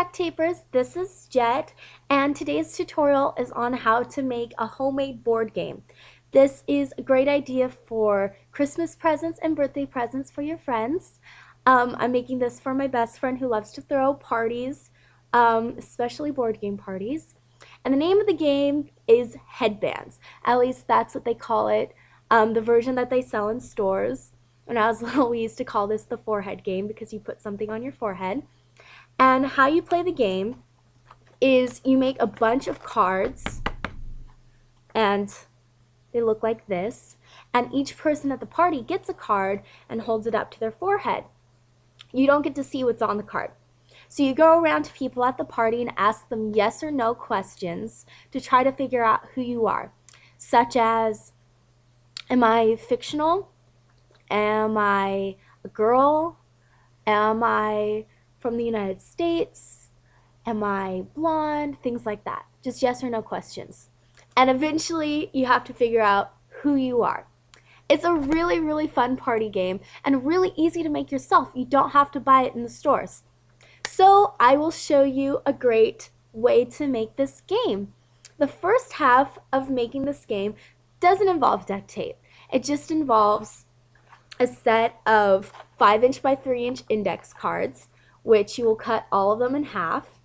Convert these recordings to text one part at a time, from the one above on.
duct tapers, this is Jet, and today's tutorial is on how to make a homemade board game. This is a great idea for Christmas presents and birthday presents for your friends. I'm making this for my best friend who loves to throw parties, especially board game parties. And the name of the game is Headbandz. At least that's what they call it, the version that they sell in stores. When I was little, we used to call this the forehead game because you put something on your forehead. And how you play the game is you make a bunch of cards, and they look like this, and each person at the party gets a card and holds it up to their forehead. You don't get to see what's on the card. So you go around to people at the party and ask them yes or no questions to try to figure out who you are, such as, am I fictional? Am I a girl? Am I from the United States? Am I blonde? Things like that. Just yes or no questions. And eventually you have to figure out who you are. It's a really, really fun party game and really easy to make yourself. You don't have to buy it in the stores. So I will show you a great way to make this game. The first half of making this game doesn't involve duct tape. It just involves a set of 5" by 3" index cards, which you will cut all of them in half.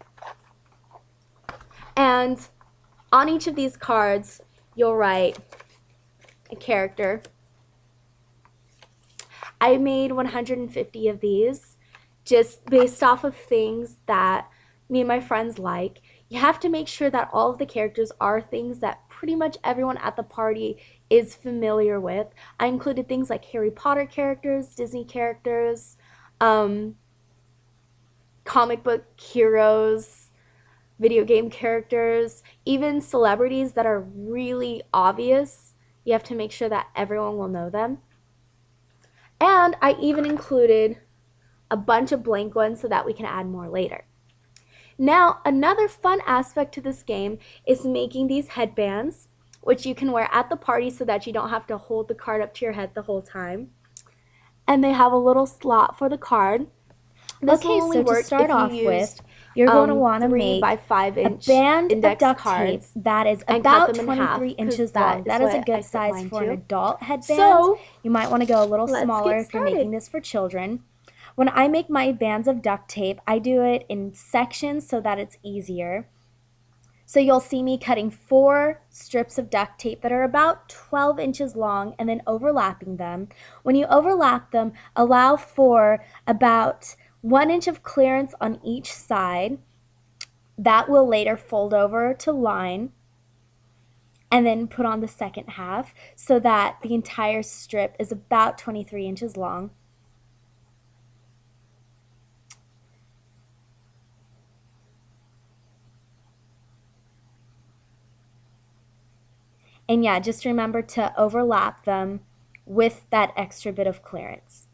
And on each of these cards, you'll write a character. I made 150 of these just based off of things that me and my friends like. You have to make sure that all of the characters are things that pretty much everyone at the party is familiar with. I included things like Harry Potter characters, Disney characters, comic book heroes, video game characters, even celebrities that are really obvious. You have to make sure that everyone will know them. And I even included a bunch of blank ones so that we can add more later. Now, another fun aspect to this game is making these headbands, which you can wear at the party so that you don't have to hold the card up to your head the whole time. And they have a little slot for the card. This will only work to start off with, you're going to want to 3 make by 5" a band of index duct tape cards that is and cut about them in half, 23 inches that long. That is a what I good set size mine for to. an adult headband. So, you might want to go a little let's smaller get if you're making started. this for children. When I make my bands of duct tape, I do it in sections so that it's easier. So you'll see me cutting 4 strips of duct tape that are about 12 inches long and then overlapping them. When you overlap them, allow for about 1 inch of clearance on each side. That will later fold over to line and then put on the second half so that the entire strip is about 23 inches long. And yeah, just remember to overlap them with that extra bit of clearance.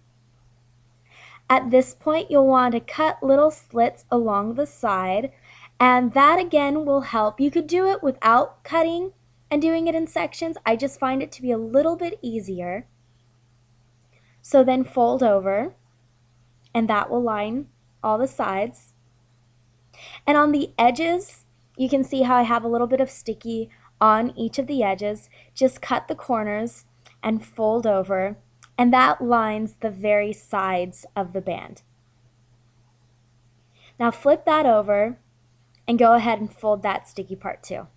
At this point, you'll want to cut little slits along the side, and that again will help. You could do it without cutting and doing it in sections. I just find it to be a little bit easier. So then fold over, and that will line all the sides. And on the edges, you can see how I have a little bit of sticky on each of the edges. Just cut the corners and fold over, and that lines the very sides of the band. Now flip that over and go ahead and fold that sticky part too.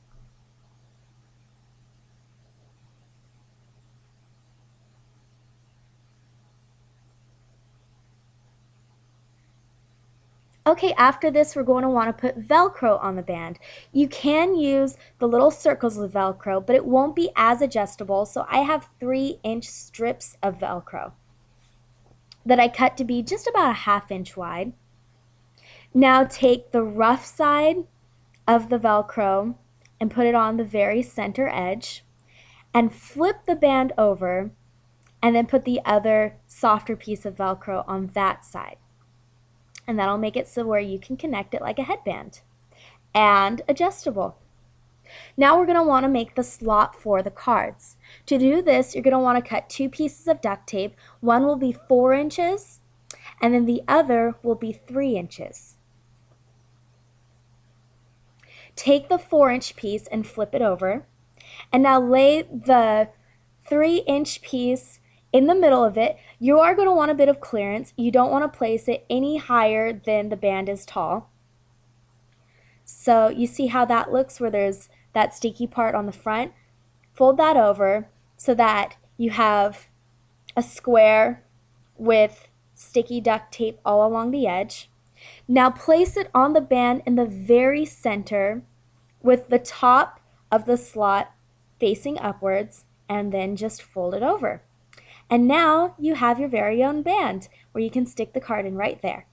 Okay, after this, we're going to want to put Velcro on the band. You can use the little circles of Velcro, but it won't be as adjustable, so I have 3" strips of Velcro that I cut to be just about a 1/2 inch wide. Now take the rough side of the Velcro and put it on the very center edge, and flip the band over, and then put the other softer piece of Velcro on that side. And that'll make it so where you can connect it like a headband and adjustable. Now we're going to want to make the slot for the cards. To do this, you're going to want to cut 2 pieces of duct tape. One will be 4 inches and then the other will be 3 inches. Take the 4-inch piece and flip it over. And now lay the 3-inch piece in the middle of it. You are going to want a bit of clearance. You don't want to place it any higher than the band is tall. So you see how that looks where there's that sticky part on the front? Fold that over so that you have a square with sticky duct tape all along the edge. Now place it on the band in the very center with the top of the slot facing upwards, and then just fold it over. And now you have your very own band where you can stick the card in right there.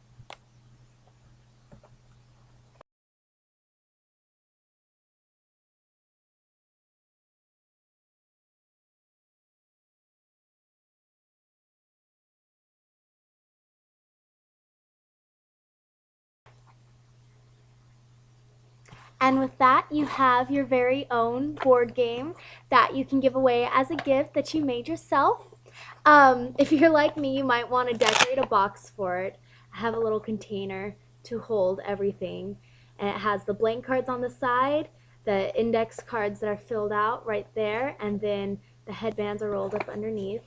And with that, you have your very own board game that you can give away as a gift that you made yourself. If you're like me, you might want to decorate a box for it. I have a little container to hold everything. And it has the blank cards on the side, the index cards that are filled out right there, and then the headbands are rolled up underneath.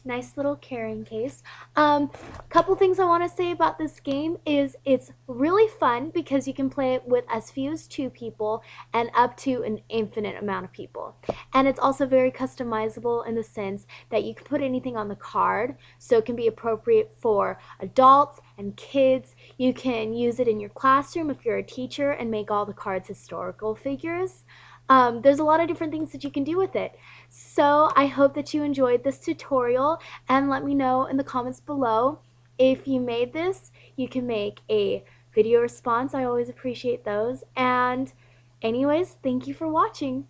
Nice little carrying case. Couple things I want to say about this game is it's really fun because you can play it with as few as 2 people and up to an infinite amount of people. And it's also very customizable in the sense that you can put anything on the card, so it can be appropriate for adults and kids. You can use it in your classroom if you're a teacher and make all the cards historical figures. There's a lot of different things that you can do with it. So I hope that you enjoyed this tutorial, and let me know in the comments below if you made this. You can make a video response. I always appreciate those. And anyways, thank you for watching.